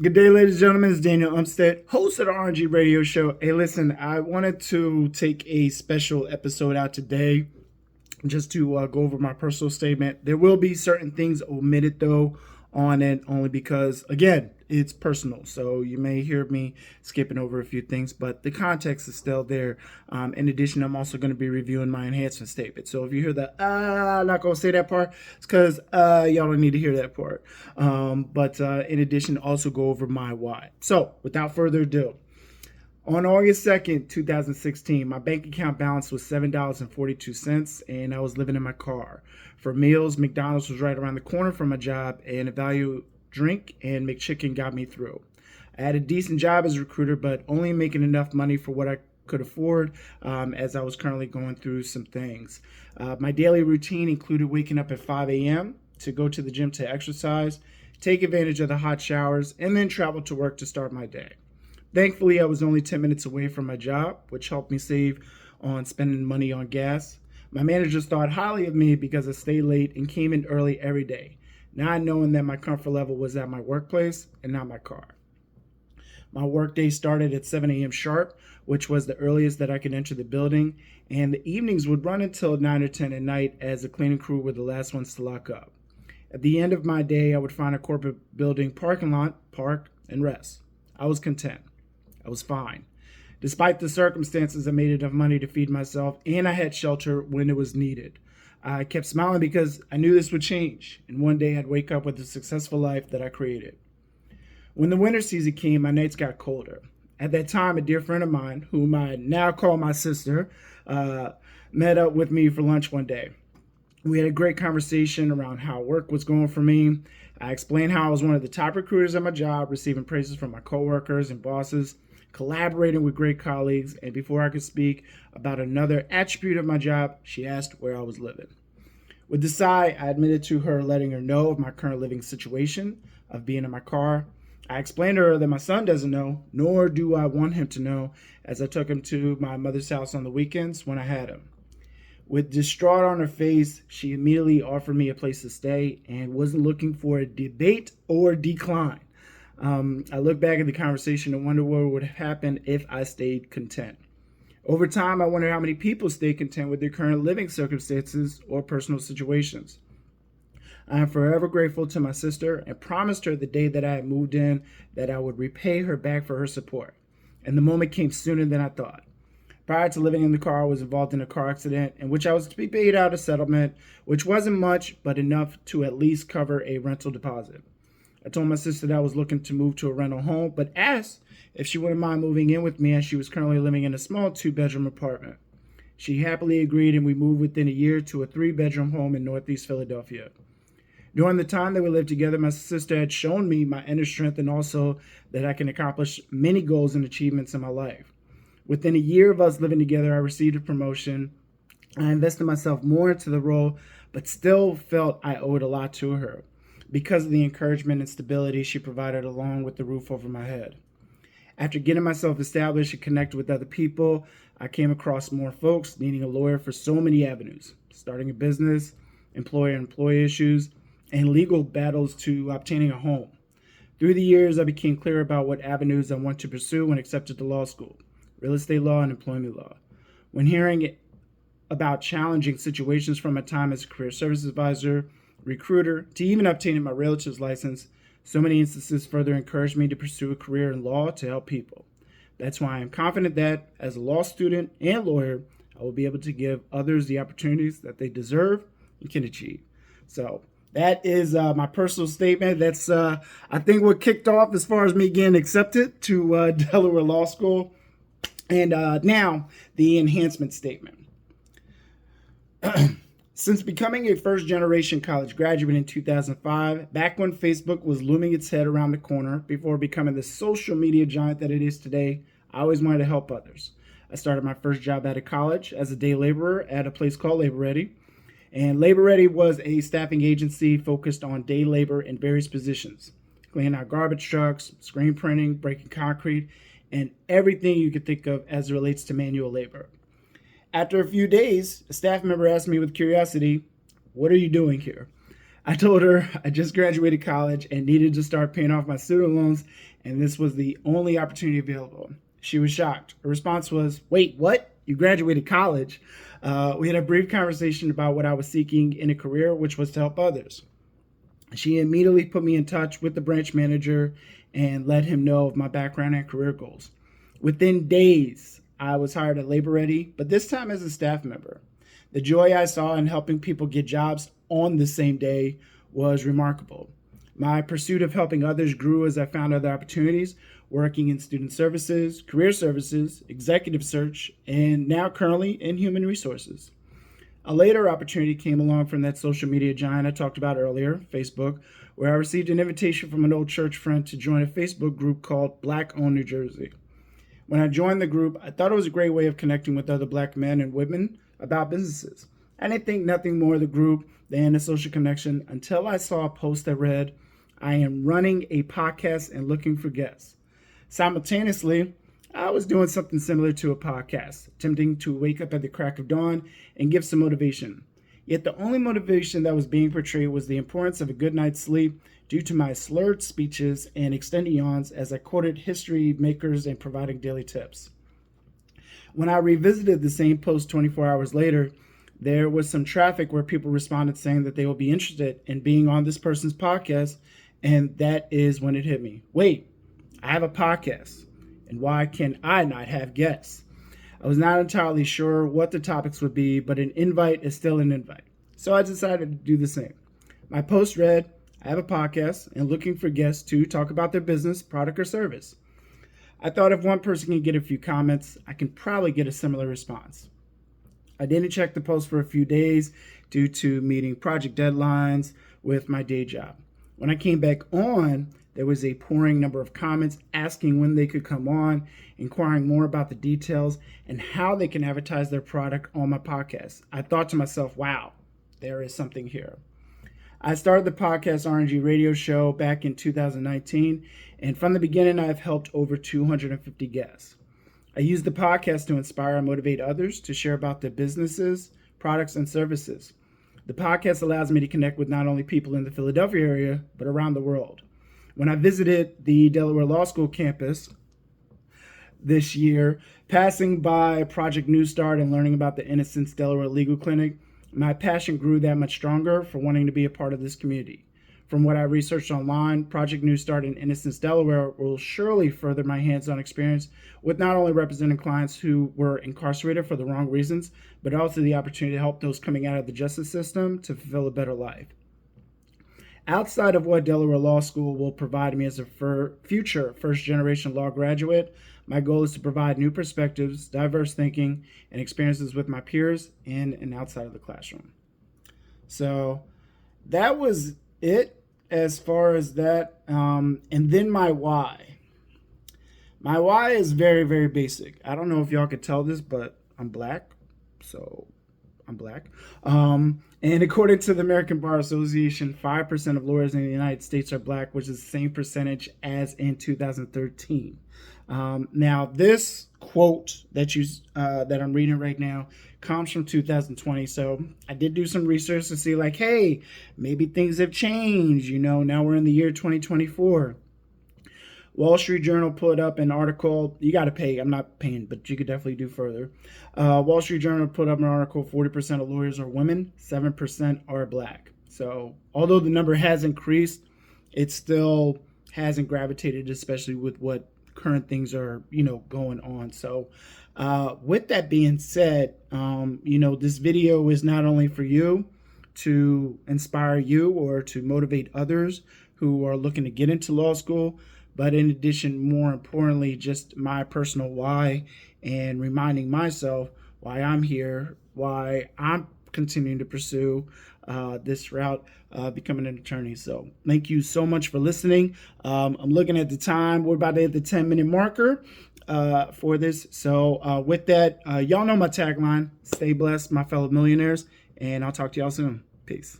Good day, ladies and gentlemen. It's Daniel Umstead, host of the RNG radio show. Hey, listen, I wanted to take a special episode out today just to go over my personal statement. There will be certain things omitted, though, on it, only because, again, it's personal. So you may hear me skipping over a few things, but the context is still there. In addition, I'm also going to be reviewing my enhancement statement. So if you hear the, I'm not going to say that part, it's because y'all don't need to hear that part. But in addition, also go over my why. So without further ado, on August 2nd, 2016, my bank account balance was $7.42, and I was living in my car. For meals, McDonald's was right around the corner from my job, and a value drink and McChicken got me through. I had a decent job as a recruiter, but only making enough money for what I could afford, as I was currently going through some things. My daily routine included waking up at 5 a.m. to go to the gym to exercise, take advantage of the hot showers, and then travel to work to start my day. Thankfully, I was only 10 minutes away from my job, which helped me save on spending money on gas. My managers thought highly of me because I stayed late and came in early every day, not knowing that my comfort level was at my workplace and not my car. My workday started at 7 a.m. sharp, which was the earliest that I could enter the building, and the evenings would run until 9 or 10 at night as the cleaning crew were the last ones to lock up. At the end of my day, I would find a corporate building parking lot, park, and rest. I was content. I was fine. Despite the circumstances, I made enough money to feed myself, and I had shelter when it was needed. I kept smiling because I knew this would change, and one day I'd wake up with the successful life that I created. When the winter season came, my nights got colder. At that time, a dear friend of mine, whom I now call my sister, met up with me for lunch one day. We had a great conversation around how work was going for me. I explained how I was one of the top recruiters at my job, receiving praises from my coworkers and bosses, collaborating with great colleagues, and before I could speak about another attribute of my job, she asked where I was living. With a sigh, I admitted to her, letting her know of my current living situation, of being in my car. I explained to her that my son doesn't know, nor do I want him to know, as I took him to my mother's house on the weekends when I had him. With distraught on her face, she immediately offered me a place to stay and wasn't looking for a debate or decline. I look back at the conversation and wonder what would have happened if I stayed content. Over time, I wonder how many people stay content with their current living circumstances or personal situations. I am forever grateful to my sister and promised her the day that I had moved in that I would repay her back for her support. And the moment came sooner than I thought. Prior to living in the car, I was involved in a car accident in which I was to be paid out a settlement, which wasn't much, but enough to at least cover a rental deposit. I told my sister that I was looking to move to a rental home, but asked if she wouldn't mind moving in with me as she was currently living in a small 2-bedroom apartment. She happily agreed, and we moved within a year to a 3-bedroom home in Northeast Philadelphia. During the time that we lived together, my sister had shown me my inner strength and also that I can accomplish many goals and achievements in my life. Within a year of us living together, I received a promotion. I invested myself more into the role, but still felt I owed a lot to her because of the encouragement and stability she provided along with the roof over my head. After getting myself established and connected with other people, I came across more folks needing a lawyer for so many avenues, starting a business, employer-employee issues, and legal battles to obtaining a home. Through the years, I became clear about what avenues I want to pursue when accepted to law school: real estate law and employment law. When hearing about challenging situations from my time as a career service advisor, recruiter, to even obtaining my realtor's license, so many instances further encouraged me to pursue a career in law to help people. That's why I am confident that, as a law student and lawyer, I will be able to give others the opportunities that they deserve and can achieve. So that is my personal statement. That's, I think, what kicked off as far as me getting accepted to Delaware Law School. And now, the enhancement statement. Since becoming a first-generation college graduate in 2005, back when Facebook was looming its head around the corner before becoming the social media giant that it is today, I always wanted to help others. I started my first job out of college as a day laborer at a place called Labor Ready. And Labor Ready was a staffing agency focused on day labor in various positions: cleaning out garbage trucks, screen printing, breaking concrete, and everything you could think of as it relates to manual labor. After a few days, a staff member asked me with curiosity, "What are you doing here?" I told her I just graduated college and needed to start paying off my student loans, and this was the only opportunity available. She was shocked. Her response was, "Wait, what? You graduated college?" We had a brief conversation about what I was seeking in a career, which was to help others. She immediately put me in touch with the branch manager and let him know of my background and career goals. Within days, I was hired at Labor Ready, but this time as a staff member. The joy I saw in helping people get jobs on the same day was remarkable. My pursuit of helping others grew as I found other opportunities, working in student services, career services, executive search, and now currently in human resources. A later opportunity came along from that social media giant I talked about earlier, Facebook, where I received an invitation from an old church friend to join a Facebook group called Black Owned New Jersey. When I joined the group, I thought it was a great way of connecting with other Black men and women about businesses. I didn't think nothing more of the group than a social connection until I saw a post that read, "I am running a podcast and looking for guests." Simultaneously, I was doing something similar to a podcast, attempting to wake up at the crack of dawn and give some motivation. Yet the only motivation that was being portrayed was the importance of a good night's sleep due to my slurred speeches and extended yawns as I quoted history makers and providing daily tips. When I revisited the same post 24 hours later, there was some traffic where people responded saying that they will be interested in being on this person's podcast, and that is when it hit me. Wait, I have a podcast, and why can I not have guests? I was not entirely sure what the topics would be, but an invite is still an invite. So I decided to do the same. My post read, "I have a podcast and looking for guests to talk about their business, product, or service." I thought if one person can get a few comments, I can probably get a similar response. I didn't check the post for a few days due to meeting project deadlines with my day job. When I came back on, there was a pouring number of comments asking when they could come on, inquiring more about the details and how they can advertise their product on my podcast. I thought to myself, wow, there is something here. I started the podcast RNG radio show back in 2019, and from the beginning, I've helped over 250 guests. I use the podcast to inspire and motivate others to share about their businesses, products, and services. The podcast allows me to connect with not only people in the Philadelphia area, but around the world. When I visited the Delaware Law School campus this year, passing by Project New Start and learning about the Innocence Delaware Legal Clinic, my passion grew that much stronger for wanting to be a part of this community. From what I researched online, Project New Start in Innocence, Delaware will surely further my hands-on experience with not only representing clients who were incarcerated for the wrong reasons, but also the opportunity to help those coming out of the justice system to fulfill a better life. Outside of what Delaware Law School will provide me as a future first-generation law graduate, my goal is to provide new perspectives, diverse thinking, and experiences with my peers in and outside of the classroom. So that was it as far as that. And then my why. My why is very, very basic. I don't know if y'all could tell this, but I'm Black. So I'm Black. And according to the American Bar Association, 5% of lawyers in the United States are Black, which is the same percentage as in 2013. Now, this quote that I'm reading right now comes from 2020. So I did do some research to see like, hey, maybe things have changed. You know, now we're in the year 2024. Wall Street Journal put up an article. You got to pay. I'm not paying, but you could definitely do further. Wall Street Journal put up an article, 40% of lawyers are women, 7% are Black. So although the number has increased, it still hasn't gravitated, especially with what current things are, going on. So with that being said, this video is not only for you to inspire you or to motivate others who are looking to get into law school, but in addition, more importantly, just my personal why and reminding myself why I'm here, why I'm continuing to pursue this route, becoming an attorney. So thank you so much for listening. I'm looking at the time. We're about to hit the 10-minute marker for this. So with that, y'all know my tagline, stay blessed, my fellow millionaires, and I'll talk to y'all soon. Peace.